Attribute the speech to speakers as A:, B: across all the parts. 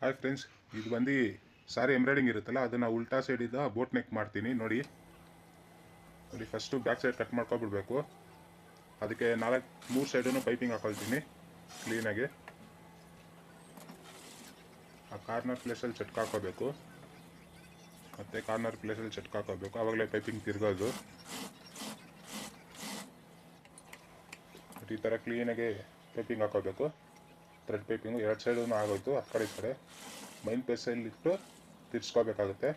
A: Hi friends, ಇದು ಬಂದು ಸಾರಿ embroidering ಇರುತ್ತಲ್ಲ, ಅದನ್ನು ಉಲ್ಟಾ ಸೈಡಿಂದ ಬೋಟ್ ನೆಕ್ ಮಾಡ್ತೀನಿ. ನೋಡಿ ಫಸ್ಟು ಬ್ಯಾಕ್ ಸೈಡ್ ಕಟ್ ಮಾಡ್ಕೊಬಿಡ್ಬೇಕು. ಅದಕ್ಕೆ ಮೂರು ಸೈಡೂ ಪೈಪಿಂಗ್ ಹಾಕೊಳ್ತೀನಿ ಕ್ಲೀನಾಗಿ. ಆ ಕಾರ್ನರ್ ಪ್ಲೇಸಲ್ಲಿ ಚಟ್ಕ ಹಾಕೋಬೇಕು, ಮತ್ತು ಕಾರ್ನರ್ ಪ್ಲೇಸಲ್ಲಿ ಚಟ್ಕ ಹಾಕೋಬೇಕು. ಆವಾಗಲೇ ಪೈಪಿಂಗ್ ತಿರ್ಗೋದು. ಈ ಥರ ಕ್ಲೀನಾಗಿ ಪೈಪಿಂಗ್ ಹಾಕೋಬೇಕು. ಥ್ರೆಡ್ ಪೈಪಿಂಗು ಎರಡು ಸೈಡೂ ಆಗೋಯ್ತು. ಆ ಕಡೆ ಈ ಕಡೆ ಮೈನ್ ಪೀಸಲ್ಲಿ ಇಟ್ಟು ತಿರ್ಸ್ಕೋಬೇಕಾಗುತ್ತೆ.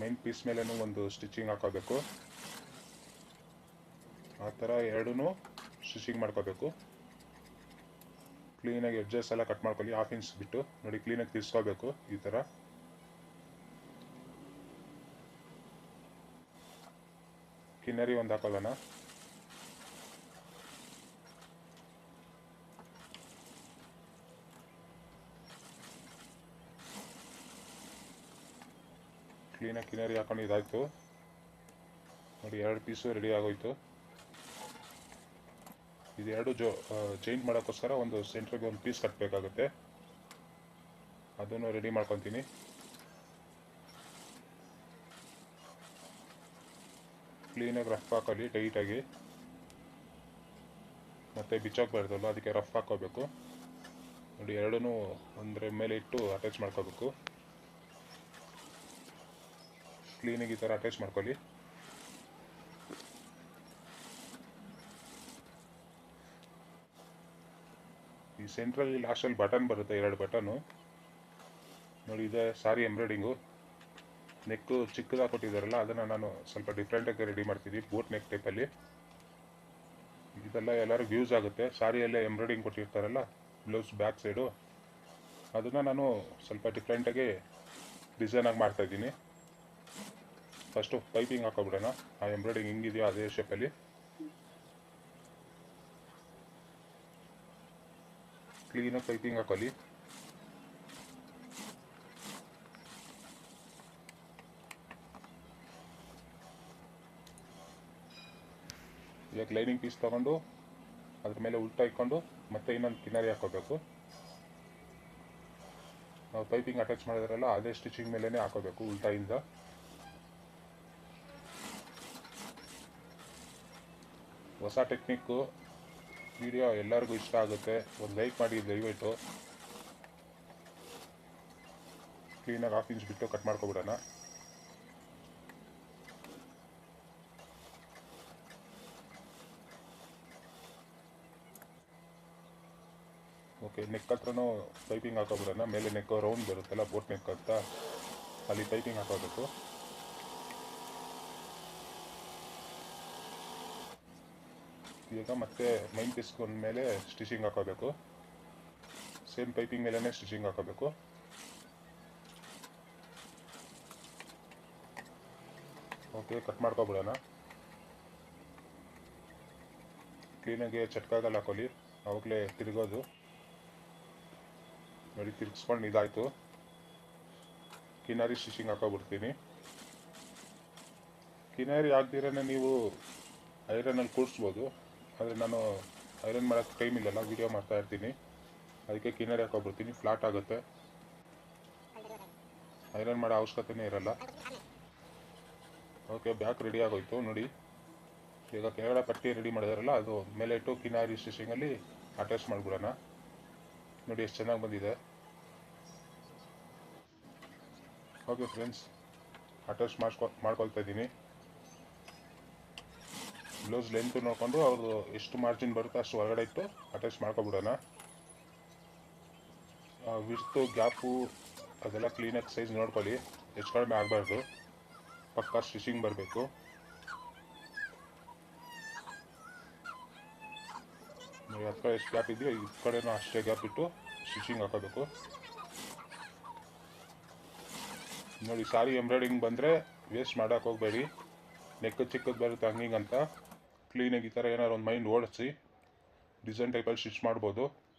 A: ಮೈನ್ ಪೀಸ್ ಮೇಲೂ ಒಂದು ಸ್ಟಿಚಿಂಗ್ ಹಾಕೋಬೇಕು. ಆ ಥರ ಎರಡೂ ಸ್ಟಿಚಿಂಗ್ ಮಾಡ್ಕೋಬೇಕು. ಕ್ಲೀನಾಗಿ ಎಡ್ಜಸ್ ಎಲ್ಲ ಕಟ್ ಮಾಡ್ಕೊಳ್ಳಿ, 1/2 ಇಂಚ್ ಬಿಟ್ಟು. ನೋಡಿ, ಕ್ಲೀನಾಗಿ ತಿರ್ಸ್ಕೋಬೇಕು. ಈ ಥರ ಕಿನ್ನರಿ ಒಂದು ಹಾಕೊಳ್ಳೋಣ. ಕ್ಲೀನಾಗಿ ಕಿನ್ನರಿ ಹಾಕೊಂಡು ಇದಾಯಿತು. ನೋಡಿ, 2 ಪೀಸು ರೆಡಿ ಆಗೋಯ್ತು. ಇದೆರಡು ಜೈಂಟ್ ಮಾಡೋಕ್ಕೋಸ್ಕರ ಒಂದು ಸೆಂಟ್ರಿಗೆ ಒಂದು ಪೀಸ್ ಕಟ್ಟಬೇಕಾಗುತ್ತೆ. ಅದನ್ನು ರೆಡಿ ಮಾಡ್ಕೊತೀನಿ. ಕ್ಲೀನಾಗಿ ರಫ್ ಹಾಕೊಳ್ಳಿ, ಟೈಟಾಗಿ. ಮತ್ತು ಬಿಚ್ಚೋಗ್ಬಾರ್ದಲ್ಲ, ಅದಕ್ಕೆ ರಫ್ ಹಾಕೋಬೇಕು. ನೋಡಿ, ಎರಡೂ ಒಂದರ ಮೇಲೆ ಇಟ್ಟು ಅಟ್ಯಾಚ್ ಮಾಡ್ಕೋಬೇಕು. ಕ್ಲೀನಾಗಿ ಈ ಥರ ಅಟ್ಯಾಚ್ ಮಾಡ್ಕೊಳ್ಳಿ. ಈ ಸೆಂಟ್ರಲ್ಲಿ ಲಾಸ್ಟಲ್ಲಿ ಬಟನ್ ಬರುತ್ತೆ, 2 ಬಟನು. ನೋಡಿ, ಇದೆ ಸಾರಿ ಎಂಬ್ರಾಯ್ಡಿಂಗು. ನೆಕ್ಕು ಚಿಕ್ಕದಾಗಿ ಕೊಟ್ಟಿದ್ದಾರಲ್ಲ, ಅದನ್ನು ನಾನು ಸ್ವಲ್ಪ ಡಿಫ್ರೆಂಟಾಗಿ ರೆಡಿ ಮಾಡ್ತಿದ್ದೀನಿ, ಬೋಟ್ ನೆಕ್ ಟೈಪಲ್ಲಿ. ಇದೆಲ್ಲ ಎಲ್ಲರಿಗೂ ಯೂಸ್ ಆಗುತ್ತೆ. ಸಾರಿಯಲ್ಲೇ ಎಂಬ್ರಾಯ್ಡಿಂಗ್ ಕೊಟ್ಟಿರ್ತಾರಲ್ಲ ಬ್ಲೌಸ್ ಬ್ಯಾಕ್ ಸೈಡು, ಅದನ್ನು ನಾನು ಸ್ವಲ್ಪ ಡಿಫ್ರೆಂಟಾಗಿ ಡಿಸೈನಾಗಿ ಮಾಡ್ತಾಯಿದ್ದೀನಿ. ಫಸ್ಟು ಪೈಪಿಂಗ್ ಹಾಕೋಬಿಡೋಣ. ಆ ಎಂಬ್ರಾಯ್ಡಿಂಗ್ ಹೆಂಗಿದೆಯೋ ಅದೇ ಶೇಪಲ್ಲಿ. ಕ್ಲೀನಾಗಿ ಪೈಪಿಂಗ್ ಹಾಕೊಳ್ಳಿ. ಇವಾಗ ಲೈನಿಂಗ್ ಪೀಸ್ ತೊಗೊಂಡು ಅದ್ರ ಮೇಲೆ ಉಲ್ಟಾ ಇಟ್ಕೊಂಡು ಮತ್ತೆ ಇನ್ನೊಂದು ಕಿನ್ನರಿ ಹಾಕೋಬೇಕು. ನಾವು ಪೈಪಿಂಗ್ ಅಟ್ಯಾಚ್ ಮಾಡಿದ್ರಲ್ಲ, ಅದೇ ಸ್ಟಿಚಿಂಗ್ ಮೇಲೇ ಹಾಕೋಬೇಕು ಉಲ್ಟಾಯಿಂದ. ಹೊಸ ಟೆಕ್ನಿಕ್ಕು. ವಿಡಿಯೋ ಎಲ್ಲರಿಗೂ ಇಷ್ಟ ಆಗುತ್ತೆ. ಒಂದು ಲೈಕ್ ಮಾಡಿ ದಯವಿಟ್ಟು. ಕ್ಲೀನಾಗಿ 1/2 ಇಂಚ್ ಬಿಟ್ಟು ಕಟ್ ಮಾಡ್ಕೊಬಿಡೋಣ. ಓಕೆ, ನೆಕ್ ಹತ್ರನೂ ಪೈಪಿಂಗ್ ಹಾಕೋಬಿಡೋಣ. ಮೇಲೆ ನೆಕ್ ರೌಂಡ್ ಬರುತ್ತಲ್ಲ, ಬೋಟ್ ನೆಕ್ ಅಂತ, ಅಲ್ಲಿ ಪೈಪಿಂಗ್ ಹಾಕೋಬೇಕು. ಈಗ ಮತ್ತೆ ಮೈನ್ ಪೀಸ್ಕೊಂಡ ಮೇಲೆ ಸ್ಟಿಚಿಂಗ್ ಹಾಕೋಬೇಕು. ಸೇಮ್ ಪೈಪಿಂಗ್ ಮೇಲೇ ಸ್ಟಿಚಿಂಗ್ ಹಾಕೋಬೇಕು. ಓಕೆ, ಕಟ್ ಮಾಡ್ಕೊಬಿಡೋಣ. ಕ್ಲೀನಾಗಿ ಚಟ್ಕಾಗಲ್ಲಿ ಹಾಕೊಳ್ಳಿ, ಅವಾಗಲೇ ತಿರುಗೋದು. ನೋಡಿ, ತಿರ್ಗಿಸ್ಕೊಂಡು ಇದಾಯಿತು. ಕಿನಾರಿ ಸ್ಟಿಚಿಂಗ್ ಹಾಕೋಬಿಡ್ತೀನಿ. ಕಿನಾರಿ ಹಾಕ್ದಿರೇ ನೀವು ಐರನಲ್ಲಿ ಕೂಡಿಸ್ಬೋದು, ಆದರೆ ನಾನು ಐರನ್ ಮಾಡೋಕ್ಕೆ ಟೈಮ್ ಇಲ್ಲಲ್ಲ, ವೀಡಿಯೋ ಮಾಡ್ತಾ ಇರ್ತೀನಿ. ಅದಕ್ಕೆ ಕಿನ್ನರಿ ಹಾಕೋಬಿಡ್ತೀನಿ, ಫ್ಲಾಟ್ ಆಗುತ್ತೆ. ಐರನ್ ಮಾಡೋ ಅವಶ್ಯಕತೆಯೇ ಇರಲ್ಲ. ಓಕೆ, ಬ್ಯಾಕ್ ರೆಡಿ ಆಗೋಯ್ತು. ನೋಡಿ, ಈಗ ಕೆಳಗಡೆ ಪಟ್ಟಿ ರೆಡಿ ಮಾಡಿದಾರಲ್ಲ, ಅದು ಮೇಲೆ ಇಟ್ಟು ಕಿನಾರಿ ಸ್ಟಿಚಿಂಗಲ್ಲಿ ಅಟ್ಯಾಚ್ ಮಾಡಿಬಿಡೋಣ. ನೋಡಿ, ಎಷ್ಟು ಚೆನ್ನಾಗಿ ಬಂದಿದೆ. ಓಕೆ ಫ್ರೆಂಡ್ಸ್, ಅಟ್ಯಾಚ್ ಮಾಡ್ಕೊಳ್ತಾ ಇದ್ದೀನಿ. ಬ್ಲೌಸ್ ಲೆಂತ್ ನೋಡಿಕೊಂಡು ಅವ್ರದ್ದು ಎಷ್ಟು ಮಾರ್ಜಿನ್ ಬರುತ್ತೆ ಅಷ್ಟು ಹೊರಗಡೆ ಇಟ್ಟು ಅಟ್ಯಾಚ್ ಮಾಡ್ಕೊಬಿಡೋಣ. ವಿಡ್ತು ಗ್ಯಾಪು ಅದೆಲ್ಲ ಕ್ಲೀನಾಗಿ ಸೈಜ್ ನೋಡ್ಕೊಳ್ಳಿ, ಹೆಚ್ಚು ಕಡಿಮೆ ಆಗಬಾರ್ದು. ಪಕ್ಕ ಸ್ಟಿಚಿಂಗ್ ಬರಬೇಕು. ನೀವು ಹತ್ತು ಕಡೆ ಎಷ್ಟು ಗ್ಯಾಪ್ ಇದೆಯೋ ಈ ಕಡೆನೂ ಅಷ್ಟೇ ಗ್ಯಾಪ್ ಇಟ್ಟು ಸ್ಟಿಚಿಂಗ್ ಹಾಕೋಬೇಕು. ನೋಡಿ, ಸಾರಿ ಎಂಬ್ರಾಯ್ಡಿಂಗ್ ಬಂದರೆ ವೇಸ್ಟ್ ಮಾಡೋಕೆ ಹೋಗಬೇಡಿ. ನೆಕ್ ಚಿಕ್ಕದು ಬರುತ್ತೆ ಹಂಗಿಂಗ್ ಅಂತ. ಕ್ಲೀನಾಗಿ ಈ ಥರ ಏನಾದ್ರು ಒಂದು ಮೈಂಡ್ ಓಡಿಸಿ ಡಿಸೈನ್ ಟೈಪಲ್ಲಿ ಸ್ಟಿಚ್ ಮಾಡ್ಬೋದು.